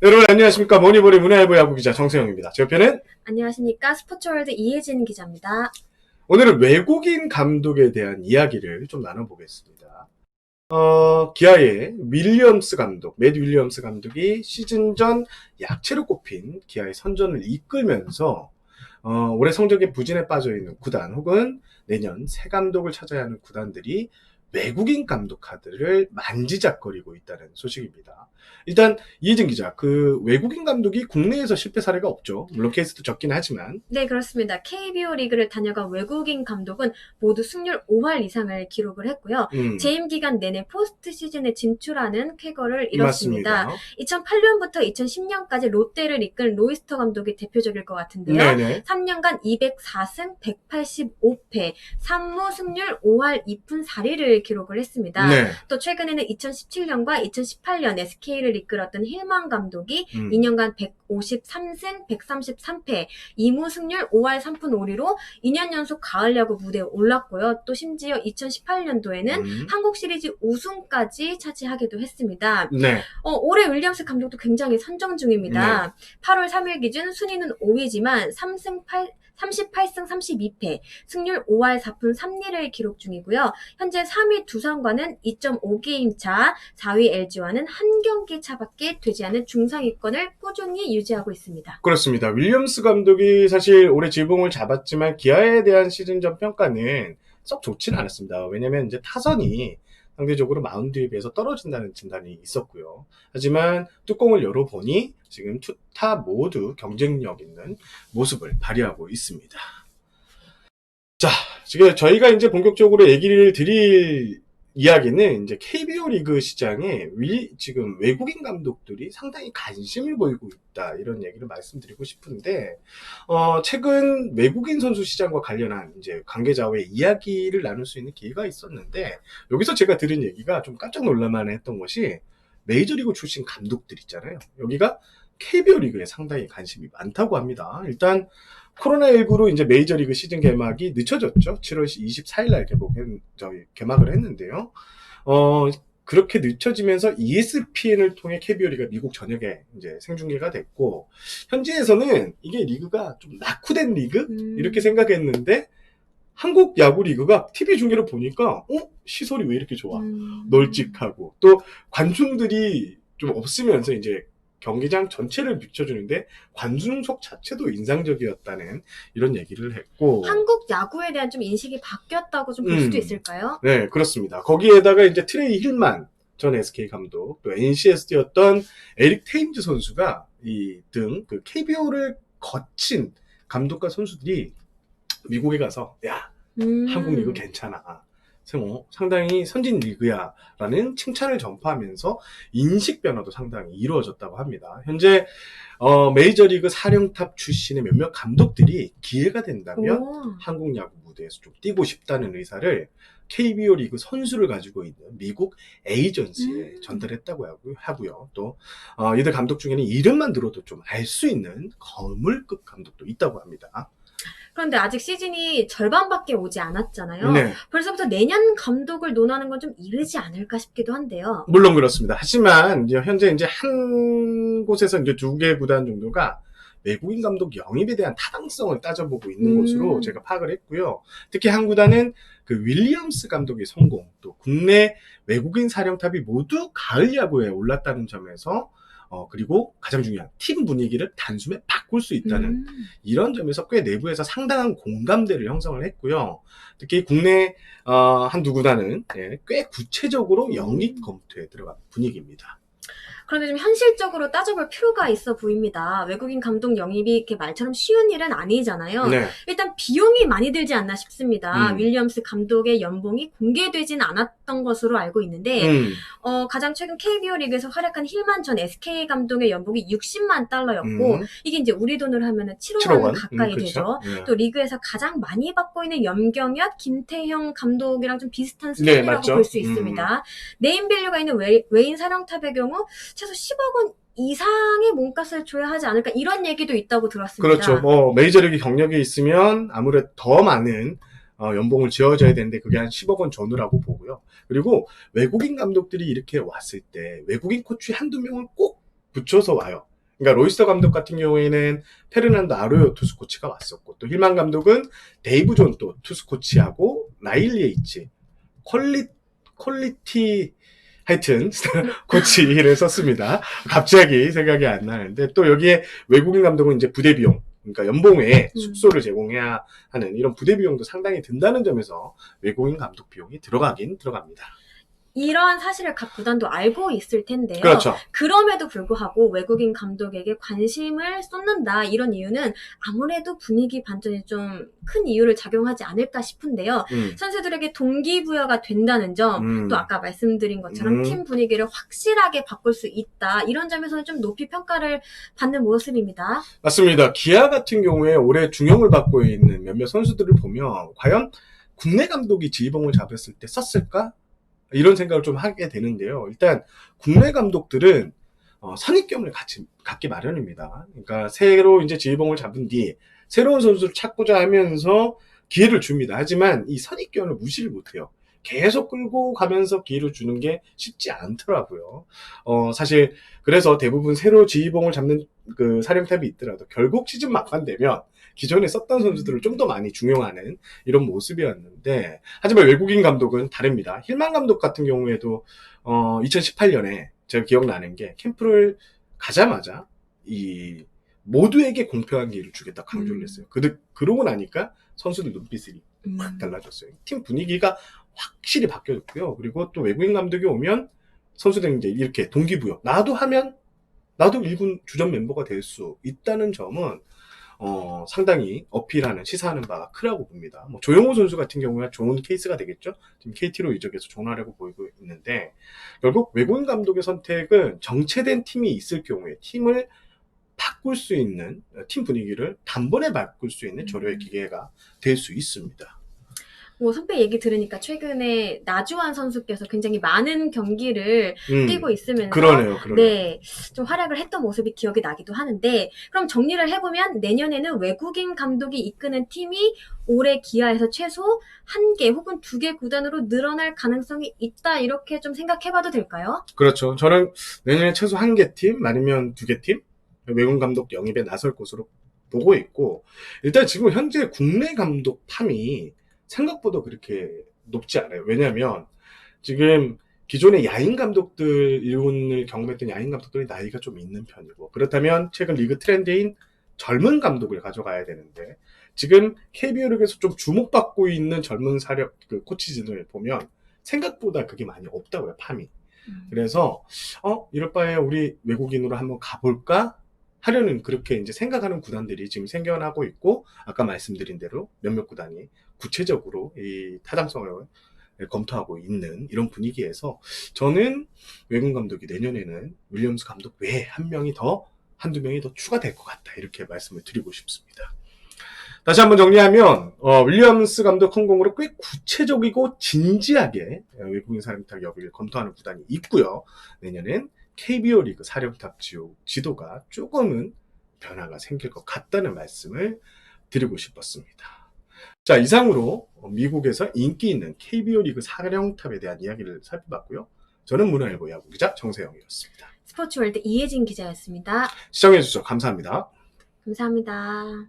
여러분 안녕하십니까. 모니볼의 문화일보 야구기자 정세영입니다. 제 옆에는 안녕하십니까. 스포츠월드 이혜진 기자입니다. 오늘은 외국인 감독에 대한 이야기를 좀 나눠보겠습니다. 기아의 윌리엄스 감독, 맷 윌리엄스 감독이 시즌 전 약체로 꼽힌 기아의 선전을 이끌면서 올해 성적이 부진에 빠져있는 구단 혹은 내년 새 감독을 찾아야 하는 구단들이 외국인 감독 카드를 만지작거리고 있다는 소식입니다. 일단 이혜진 기자, 그 외국인 감독이 국내에서 실패 사례가 없죠. 물론 케이스도 적긴 하지만. 네, 그렇습니다. KBO 리그를 다녀간 외국인 감독은 모두 승률 5할 이상을 기록을 했고요. 재임 기간 내내 포스트 시즌에 진출하는 쾌거를 이뤘습니다. 맞습니다. 2008년부터 2010년까지 롯데를 이끈 로이스터 감독이 대표적일 것 같은데요. 네네. 3년간 204승 185패, 3무 승률 5할 2푼 4리를 기록을 했습니다. 네. 또 최근에는 2017년과 2018년 SK를 이끌었던 힐만 감독이 2년간 153승 133패 2무 승률 5할 3푼 5리로 2년 연속 가을 야구 무대에 올랐고요. 또 심지어 2018년도에는 한국 시리즈 우승까지 차지하기도 했습니다. 네. 올해 윌리엄스 감독도 굉장히 선정 중입니다. 네. 8월 3일 기준 순위는 5위지만 38승 32패, 승률 5할 4푼 3리를 기록 중이고요. 현재 3위 두산과는 2.5게임 차, 4위 LG와는 한 경기 차밖에 되지 않은 중상위권을 꾸준히 유지하고 있습니다. 그렇습니다. 윌리엄스 감독이 사실 올해 지붕을 잡았지만 기아에 대한 시즌전 평가는 썩 좋지는 않았습니다. 왜냐면 이제 타선이 상대적으로 마운드에 비해서 떨어진다는 진단이 있었고요. 하지만 뚜껑을 열어보니 지금 투타 모두 경쟁력 있는 모습을 발휘하고 있습니다. 자, 지금 저희가 이제 본격적으로 얘기를 드릴 이야기는 이제 KBO 리그 시장에 지금 외국인 감독들이 상당히 관심을 보이고 있다, 이런 얘기를 말씀드리고 싶은데, 최근 외국인 선수 시장과 관련한 이제 관계자와의 이야기를 나눌 수 있는 기회가 있었는데, 여기서 제가 들은 얘기가 좀 깜짝 놀랄만 했던 것이 메이저리그 출신 감독들 있잖아요. 여기가 KBO 리그에 상당히 관심이 많다고 합니다. 일단 코로나19로 이제 메이저리그 시즌 개막이 늦춰졌죠. 7월 24일 날 개막을 했는데요. 그렇게 늦춰지면서 ESPN을 통해 KBO 리그가 미국 전역에 이제 생중계가 됐고, 현지에서는 이게 리그가 좀 낙후된 리그? 이렇게 생각했는데, 한국 야구 리그가 TV 중계를 보니까, 시설이 왜 이렇게 좋아? 널찍하고, 또 관중들이 좀 없으면서 이제 경기장 전체를 비춰주는데 관중석 자체도 인상적이었다는 이런 얘기를 했고, 한국 야구에 대한 좀 인식이 바뀌었다고 좀 볼 수도 있을까요? 네, 그렇습니다. 거기에다가 이제 트레이 힐만 전 SK 감독, 또 NC에서 뛰었던 에릭 테임즈 선수가 등 그 KBO를 거친 감독과 선수들이 미국에 가서 한국 리그 괜찮아, 상당히 선진 리그야 라는 칭찬을 전파하면서 인식 변화도 상당히 이루어졌다고 합니다. 현재 메이저리그 사령탑 출신의 몇몇 감독들이 기회가 된다면 한국 야구 무대에서 좀 뛰고 싶다는 의사를 KBO 리그 선수를 가지고 있는 미국 에이전시에 전달했다고 하고요. 또 이들 감독 중에는 이름만 들어도 좀 알 수 있는 거물급 감독도 있다고 합니다. 그런데 아직 시즌이 절반밖에 오지 않았잖아요. 네. 벌써부터 내년 감독을 논하는 건 좀 이르지 않을까 싶기도 한데요. 물론 그렇습니다. 하지만 현재 이제 한 곳에서 이제 2개 구단 정도가 외국인 감독 영입에 대한 타당성을 따져보고 있는 것으로 제가 파악을 했고요. 특히 한 구단은 그 윌리엄스 감독의 성공, 또 국내 외국인 사령탑이 모두 가을 야구에 올랐다는 점에서 그리고 가장 중요한 팀 분위기를 단숨에 바꿀 수 있다는 이런 점에서 꽤 내부에서 상당한 공감대를 형성을 했고요. 특히 국내 한두 구단은 꽤 구체적으로 영입 검토에 들어간 분위기입니다. 그런데 좀 현실적으로 따져볼 필요가 있어 보입니다. 외국인 감독 영입이 이렇게 말처럼 쉬운 일은 아니잖아요. 네. 일단 비용이 많이 들지 않나 싶습니다. 윌리엄스 감독의 연봉이 공개되진 않았던 것으로 알고 있는데 가장 최근 KBO 리그에서 활약한 힐만 전 SK 감독의 연봉이 60만 달러였고 이게 이제 우리 돈으로 하면은 7억 원 가까이 되죠. 네. 또 리그에서 가장 많이 받고 있는 염경엽, 김태형 감독이랑 좀 비슷한 수준이라고 볼 수 있습니다. 네임밸류가 있는 외인 사령탑의 경우 최소 10억 원 이상의 몸값을 줘야 하지 않을까, 이런 얘기도 있다고 들었습니다. 그렇죠. 메이저리그 경력이 있으면 아무래도 더 많은 연봉을 지어줘야 되는데 그게 한 10억 원 전후라고 보고요. 그리고 외국인 감독들이 이렇게 왔을 때 외국인 코치 한두 명을 꼭 붙여서 와요. 그러니까 로이스터 감독 같은 경우에는 페르난도 아로요 투수 코치가 왔었고, 또 힐만 감독은 데이브 존 또 투수 코치하고 라일 예이치 퀄리티 하여튼 코치를 썼습니다. 갑자기 생각이 안 나는데, 또 여기에 외국인 감독은 이제 부대 비용, 그러니까 연봉 외에 숙소를 제공해야 하는 이런 부대 비용도 상당히 든다는 점에서 외국인 감독 비용이 들어가긴 들어갑니다. 이런 사실을 각 구단도 알고 있을 텐데요. 그렇죠. 그럼에도 불구하고 외국인 감독에게 관심을 쏟는다. 이런 이유는 아무래도 분위기 반전이 좀 큰 이유를 작용하지 않을까 싶은데요. 선수들에게 동기부여가 된다는 점, 또 아까 말씀드린 것처럼 팀 분위기를 확실하게 바꿀 수 있다. 이런 점에서는 좀 높이 평가를 받는 모습입니다. 맞습니다. 기아 같은 경우에 올해 중용을 받고 있는 몇몇 선수들을 보면 과연 국내 감독이 지휘봉을 잡았을 때 썼을까? 이런 생각을 좀 하게 되는데요. 일단 국내 감독들은 선입견을 갖기 마련입니다. 그러니까 새로 이제 지휘봉을 잡은 뒤 새로운 선수를 찾고자 하면서 기회를 줍니다. 하지만 이 선입견을 무시를 못해요. 계속 끌고 가면서 기회를 주는 게 쉽지 않더라고요. 사실 그래서 대부분 새로 지휘봉을 잡는 그 사령탑이 있더라도 결국 시즌 막판 되면 기존에 썼던 선수들을 좀 더 많이 중용하는 이런 모습이었는데, 하지만 외국인 감독은 다릅니다. 힐만 감독 같은 경우에도 2018년에 제가 기억나는 게 캠프를 가자마자 이 모두에게 공평한 기회를 주겠다 강조를 했어요. 그러고 나니까 선수들 눈빛이 확 달라졌어요. 팀 분위기가 확실히 바뀌었고요. 그리고 또 외국인 감독이 오면 선수들이 이제 이렇게 동기부여, 나도 하면 나도 1군 주전 멤버가 될 수 있다는 점은 상당히 어필하는, 시사하는 바가 크다고 봅니다. 뭐 조용호 선수 같은 경우가 좋은 케이스가 되겠죠. 지금 KT로 이적해서 존하려고 보이고 있는데, 결국 외국인 감독의 선택은 정체된 팀이 있을 경우에 팀을 바꿀 수 있는, 팀 분위기를 단번에 바꿀 수 있는 절호의 기회가 될 수 있습니다. 선배 얘기 들으니까 최근에 나주환 선수께서 굉장히 많은 경기를 뛰고 있으면서 그러네요. 네, 좀 활약을 했던 모습이 기억이 나기도 하는데, 그럼 정리를 해보면 내년에는 외국인 감독이 이끄는 팀이 올해 기아에서 최소 1개 혹은 2개 구단으로 늘어날 가능성이 있다, 이렇게 좀 생각해봐도 될까요? 그렇죠. 저는 내년에 최소 1개 팀 아니면 2개 팀 외국인 감독 영입에 나설 것으로 보고 있고, 일단 지금 현재 국내 감독 탐이 생각보다 그렇게 높지 않아요. 왜냐하면 지금 기존의 야인 감독들, 일본을 경험했던 야인 감독들이 나이가 좀 있는 편이고, 그렇다면 최근 리그 트렌드인 젊은 감독을 가져가야 되는데, 지금 KBO 리그에서 좀 주목받고 있는 젊은 사력 그 코치진을 보면 생각보다 그게 많이 없다고요, 팜이. 그래서 이럴 바에 우리 외국인으로 한번 가볼까 하려는, 그렇게 이제 생각하는 구단들이 지금 생겨나고 있고, 아까 말씀드린 대로 몇몇 구단이 구체적으로 이 타당성을 검토하고 있는 이런 분위기에서, 저는 외국인 감독이 내년에는 윌리엄스 감독 외에 한두 명이 더 추가될 것 같다, 이렇게 말씀을 드리고 싶습니다. 다시 한번 정리하면 윌리엄스 감독 성공으로 꽤 구체적이고 진지하게 외국인 사령탑 역을 검토하는 구단이 있고요. 내년엔 KBO 리그 사령탑 지도가 조금은 변화가 생길 것 같다는 말씀을 드리고 싶었습니다. 자, 이상으로 미국에서 인기 있는 KBO 리그 사령탑에 대한 이야기를 살펴봤고요. 저는 문화일보 야구 기자 정세영이었습니다. 스포츠월드 이혜진 기자였습니다. 시청해주셔서 감사합니다. 감사합니다.